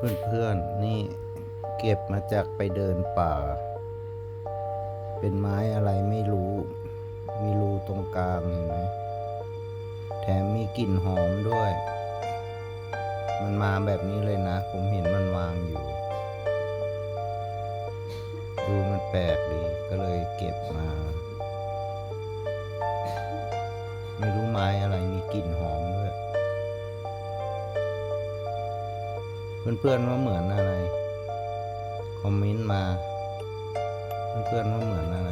เพื่อนๆนี่เก็บมาจากไปเดินป่าเป็นไม้อะไรไม่รู้มีรูตรงกลางเห็นไหมแถมมีกลิ่นหอมด้วยมันมาแบบนี้เลยนะผมเห็นมันวางอยู่ดูมันแปลกดีก็เลยเก็บมาไม่รู้ไม้อะไรมีกลิ่นหอมด้วยเพื่อนๆว่าเหมือนอะไรคอมเมนต์มาเพื่อนๆว่าเหมือนอะไร